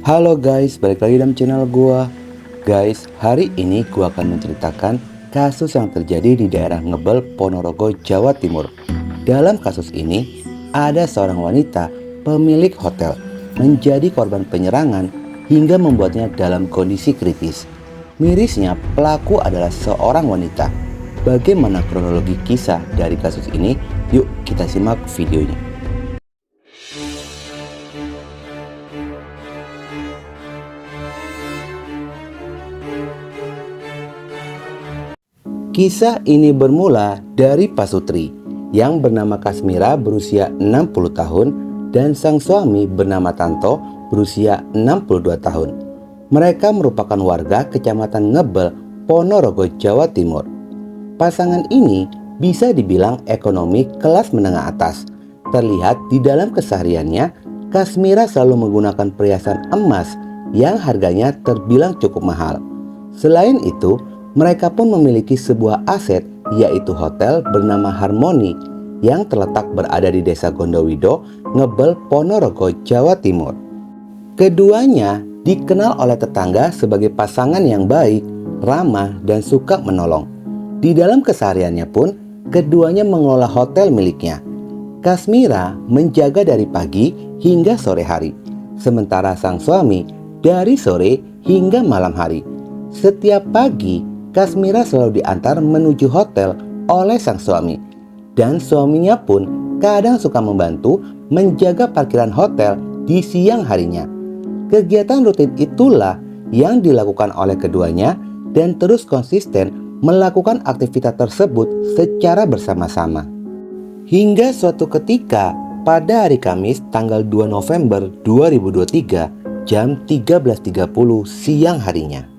Halo guys, balik lagi dalam channel gua. Guys, hari ini gua akan menceritakan kasus yang terjadi di daerah Ngebel, Ponorogo, Jawa Timur. Dalam kasus ini, ada seorang wanita pemilik hotel menjadi korban penyerangan hingga membuatnya dalam kondisi kritis. Mirisnya, pelaku adalah seorang wanita. Bagaimana kronologi kisah dari kasus ini? Yuk kita simak videonya. Kisah ini bermula dari Pasutri yang bernama Kasmira berusia 60 tahun dan sang suami bernama Tanto berusia 62 tahun. Mereka merupakan warga Kecamatan Ngebel, Ponorogo, Jawa Timur. Pasangan ini bisa dibilang ekonomi kelas menengah atas. Terlihat di dalam kesehariannya, Kasmira selalu menggunakan perhiasan emas yang harganya terbilang cukup mahal. Selain itu, mereka pun memiliki sebuah aset, yaitu hotel bernama Harmoni yang terletak berada di Desa Gondowido, Ngebel, Ponorogo, Jawa Timur. Keduanya dikenal oleh tetangga sebagai pasangan yang baik, ramah, dan suka menolong. Di dalam kesehariannya pun, keduanya mengelola hotel miliknya. Kasmira menjaga dari pagi hingga sore hari, sementara sang suami dari sore hingga malam hari. Setiap pagi, Kasmira selalu diantar menuju hotel oleh sang suami, dan suaminya pun kadang suka membantu menjaga parkiran hotel di siang harinya. Kegiatan rutin itulah yang dilakukan oleh keduanya dan terus konsisten melakukan aktivitas tersebut secara bersama-sama. Hingga suatu ketika pada hari Kamis tanggal 2 November 2023 jam 13.30 siang harinya.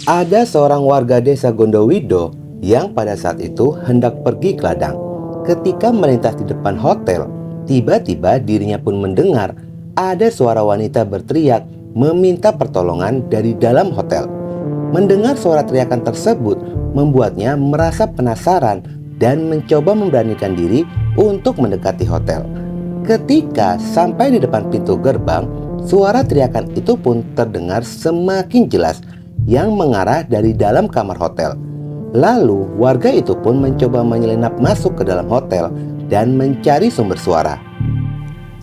Ada seorang warga desa Gondowido yang pada saat itu hendak pergi ke ladang. Ketika melintas di depan hotel, tiba-tiba dirinya pun mendengar ada suara wanita berteriak meminta pertolongan dari dalam hotel. Mendengar suara teriakan tersebut membuatnya merasa penasaran dan mencoba memberanikan diri untuk mendekati hotel. Ketika sampai di depan pintu gerbang, suara teriakan itu pun terdengar semakin jelas yang mengarah dari dalam kamar hotel. Lalu warga itu pun mencoba menyelinap masuk ke dalam hotel dan mencari sumber suara.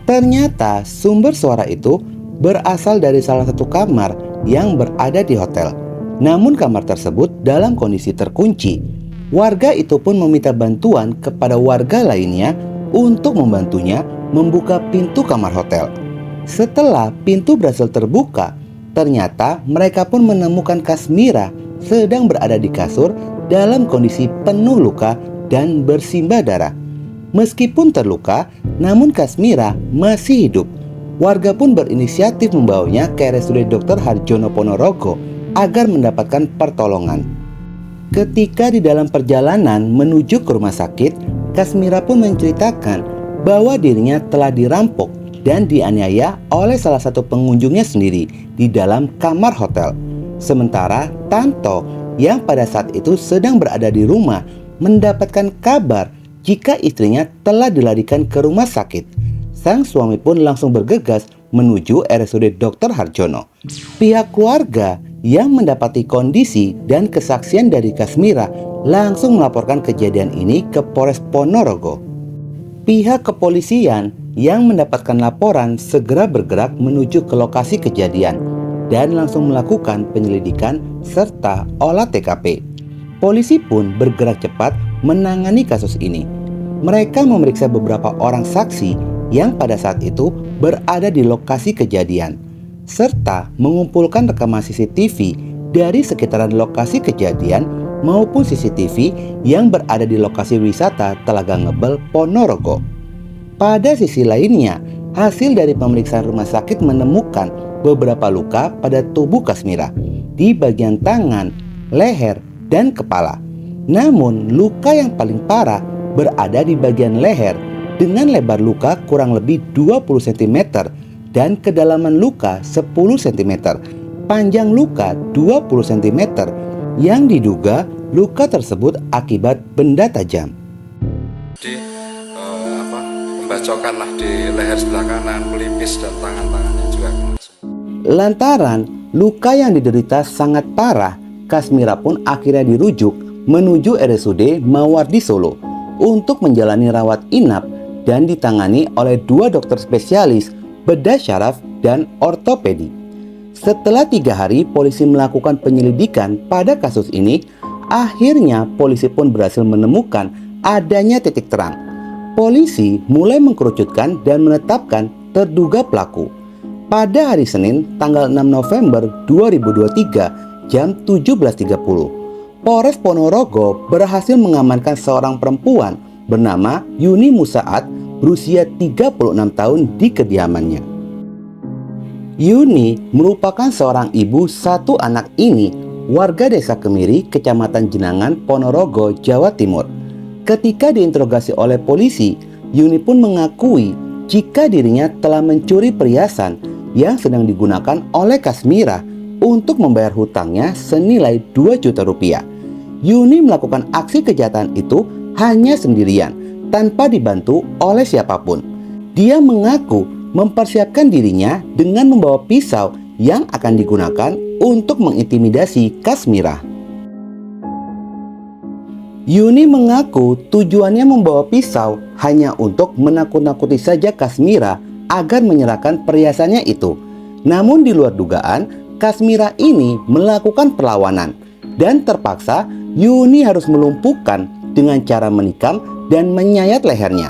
Ternyata sumber suara itu berasal dari salah satu kamar yang berada di hotel. Namun kamar tersebut dalam kondisi terkunci. Warga itu pun meminta bantuan kepada warga lainnya untuk membantunya membuka pintu kamar hotel. Setelah pintu berhasil terbuka, ternyata mereka pun menemukan Kasmira sedang berada di kasur dalam kondisi penuh luka dan bersimbah darah. Meskipun terluka, namun Kasmira masih hidup. Warga pun berinisiatif membawanya ke RSUD Dr. Harjono Ponorogo agar mendapatkan pertolongan. Ketika di dalam perjalanan menuju ke rumah sakit, Kasmira pun menceritakan bahwa dirinya telah dirampok dan dianiaya oleh salah satu pengunjungnya sendiri di dalam kamar hotel. Sementara Tanto yang pada saat itu sedang berada di rumah mendapatkan kabar jika istrinya telah dilarikan ke rumah sakit. Sang suami pun langsung bergegas menuju RSUD Dr. Harjono. Pihak keluarga yang mendapati kondisi dan kesaksian dari Kasmira langsung melaporkan kejadian ini ke Polres Ponorogo. Pihak kepolisian yang mendapatkan laporan segera bergerak menuju ke lokasi kejadian dan langsung melakukan penyelidikan serta olah TKP. Polisi pun bergerak cepat menangani kasus ini. Mereka memeriksa beberapa orang saksi yang pada saat itu berada di lokasi kejadian, serta mengumpulkan rekaman CCTV dari sekitaran lokasi kejadian maupun CCTV yang berada di lokasi wisata Telaga Ngebel, Ponorogo. Pada sisi lainnya, hasil dari pemeriksaan rumah sakit menemukan beberapa luka pada tubuh Kasmira di bagian tangan, leher, dan kepala. Namun, luka yang paling parah berada di bagian leher dengan lebar luka kurang lebih 20 cm dan kedalaman luka 10 cm, panjang luka 20 cm yang diduga luka tersebut akibat benda tajam. Jadi bacokan lah di leher sebelah kanan, pelipis dan tangan-tangannya juga kena semua. Lantaran luka yang diderita sangat parah, Kasmira pun akhirnya dirujuk menuju RSUD Mawardi Solo untuk menjalani rawat inap dan ditangani oleh 2 dokter spesialis bedah syaraf dan ortopedi. Setelah 3 hari polisi melakukan penyelidikan pada kasus ini, akhirnya polisi pun berhasil menemukan adanya titik terang. Polisi mulai mengkerucutkan dan menetapkan terduga pelaku. Pada hari Senin, tanggal 6 November 2023, jam 17.30, Polres Ponorogo berhasil mengamankan seorang perempuan bernama Yuni Musaat berusia 36 tahun di kediamannya. Yuni merupakan seorang ibu 1 anak ini, warga Desa Kemiri, Kecamatan Jenangan, Ponorogo, Jawa Timur. Ketika diinterogasi oleh polisi, Yuni pun mengakui jika dirinya telah mencuri perhiasan yang sedang digunakan oleh Kasmira untuk membayar hutangnya senilai 2 juta rupiah. Yuni melakukan aksi kejahatan itu hanya sendirian, tanpa dibantu oleh siapapun. Dia mengaku mempersiapkan dirinya dengan membawa pisau yang akan digunakan untuk mengintimidasi Kasmira. Yuni mengaku tujuannya membawa pisau hanya untuk menakut-nakuti saja Kasmira agar menyerahkan perhiasannya itu. Namun di luar dugaan, Kasmira ini melakukan perlawanan dan terpaksa Yuni harus melumpuhkan dengan cara menikam dan menyayat lehernya.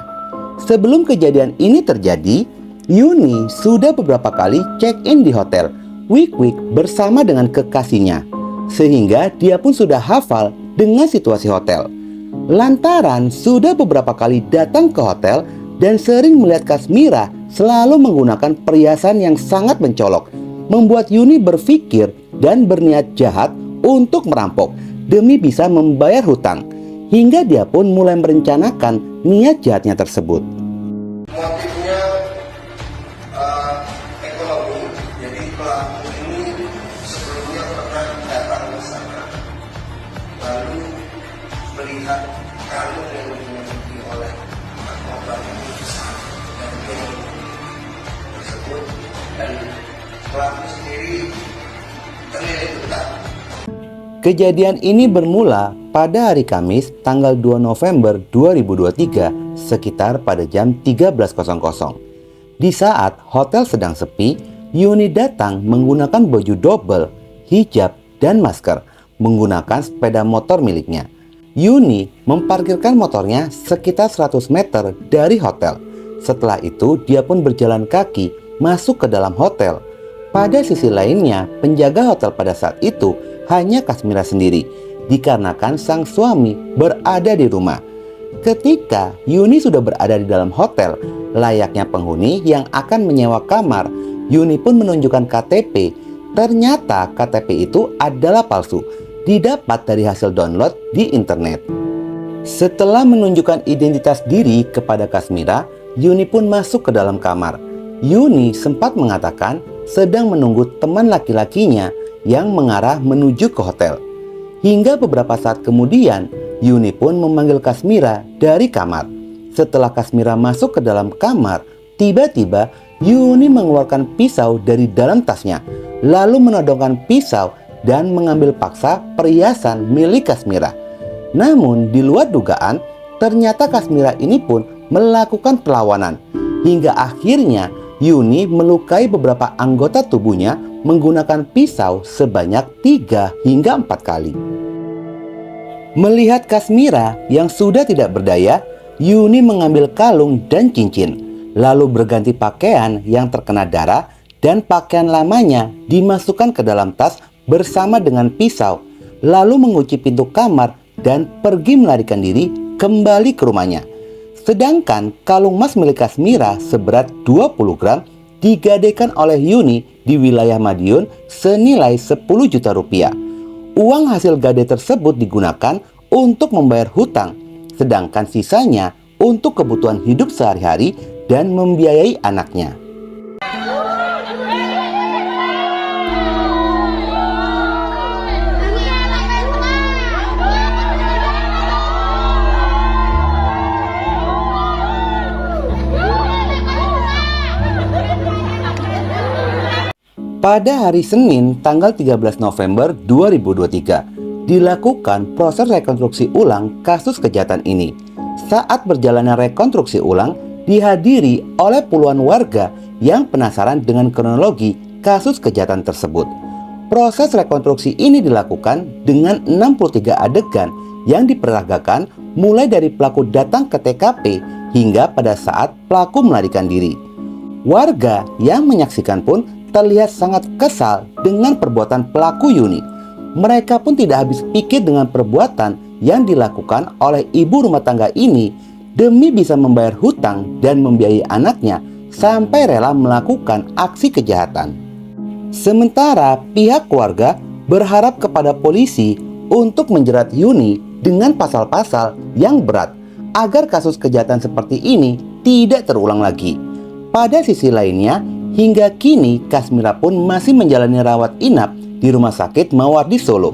Sebelum kejadian ini terjadi, Yuni sudah beberapa kali check-in di hotel Wik-Wik bersama dengan kekasihnya, sehingga dia pun sudah hafal dengan situasi hotel. Lantaran sudah beberapa kali datang ke hotel dan sering melihat Kasmira selalu menggunakan perhiasan yang sangat mencolok, membuat Yuni berpikir dan berniat jahat untuk merampok demi bisa membayar hutang, hingga dia pun mulai merencanakan niat jahatnya tersebut. Motifnya ekonomi, jadi pelaku ini sebelumnya pernah datang ke sana, lalu melihat kalung yang dimiliki oleh korban ini besar dan gede tersebut, dan pelaku sendiri terlilit hutang. Kejadian ini bermula pada hari Kamis tanggal 2 November 2023 sekitar pada jam 13.00. Di saat hotel sedang sepi, Yuni datang menggunakan baju double, hijab, dan masker menggunakan sepeda motor miliknya. Yuni memparkirkan motornya sekitar 100 meter dari hotel. Setelah itu dia pun berjalan kaki masuk ke dalam hotel. Pada sisi lainnya, penjaga hotel pada saat itu hanya Kasmira sendiri, dikarenakan sang suami berada di rumah. Ketika Yuni sudah berada di dalam hotel, layaknya penghuni yang akan menyewa kamar, Yuni pun menunjukkan KTP. Ternyata KTP itu adalah palsu, didapat dari hasil download di internet. Setelah menunjukkan identitas diri kepada Kasmira, Yuni pun masuk ke dalam kamar. Yuni sempat mengatakan sedang menunggu teman laki-lakinya yang mengarah menuju ke hotel. Hingga beberapa saat kemudian, Yuni pun memanggil Kasmira dari kamar. Setelah Kasmira masuk ke dalam kamar, tiba-tiba Yuni mengeluarkan pisau dari dalam tasnya, lalu menodongkan pisau dan mengambil paksa perhiasan milik Kasmira. Namun di luar dugaan, ternyata Kasmira ini pun melakukan perlawanan. Hingga akhirnya Yuni melukai beberapa anggota tubuhnya menggunakan pisau sebanyak 3 hingga 4 kali. Melihat Kasmira yang sudah tidak berdaya, Yuni mengambil kalung dan cincin, lalu berganti pakaian yang terkena darah dan pakaian lamanya dimasukkan ke dalam tas bersama dengan pisau, lalu mengunci pintu kamar dan pergi melarikan diri kembali ke rumahnya. Sedangkan kalung emas milik Kasmira seberat 20 gram digadaikan oleh Yuni di wilayah Madiun senilai 10 juta rupiah. Uang hasil gadai tersebut digunakan untuk membayar hutang, sedangkan sisanya untuk kebutuhan hidup sehari-hari dan membiayai anaknya. Pada hari Senin tanggal 13 November 2023 dilakukan proses rekonstruksi ulang kasus kejahatan ini. Saat berjalannya rekonstruksi ulang dihadiri oleh puluhan warga yang penasaran dengan kronologi kasus kejahatan tersebut. Proses rekonstruksi ini dilakukan dengan 63 adegan yang diperagakan mulai dari pelaku datang ke TKP hingga pada saat pelaku melarikan diri. Warga yang menyaksikan pun terlihat sangat kesal dengan perbuatan pelaku Yuni. Mereka pun tidak habis pikir dengan perbuatan yang dilakukan oleh ibu rumah tangga ini demi bisa membayar hutang dan membiayai anaknya sampai rela melakukan aksi kejahatan. Sementara pihak keluarga berharap kepada polisi untuk menjerat Yuni dengan pasal-pasal yang berat agar kasus kejahatan seperti ini tidak terulang lagi. Pada sisi lainnya, hingga kini Kasmira pun masih menjalani rawat inap di Rumah Sakit Mawardi Solo.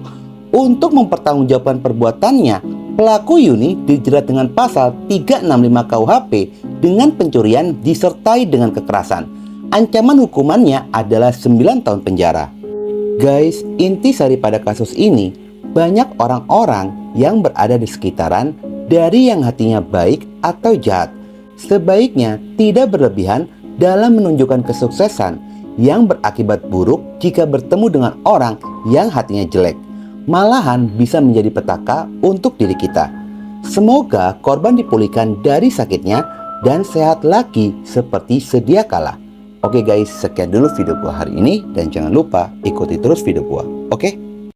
Untuk mempertanggungjawabkan perbuatannya, pelaku Yuni dijerat dengan pasal 365 KUHP dengan pencurian disertai dengan kekerasan. Ancaman hukumannya adalah 9 tahun penjara. Guys, intisari pada kasus ini, banyak orang-orang yang berada di sekitaran dari yang hatinya baik atau jahat. Sebaiknya tidak berlebihan dalam menunjukkan kesuksesan yang berakibat buruk jika bertemu dengan orang yang hatinya jelek. Malahan bisa menjadi petaka untuk diri kita. Semoga korban dipulihkan dari sakitnya dan sehat lagi seperti sedia kala. Oke guys, sekian dulu video gua hari ini dan jangan lupa ikuti terus video gua. Oke?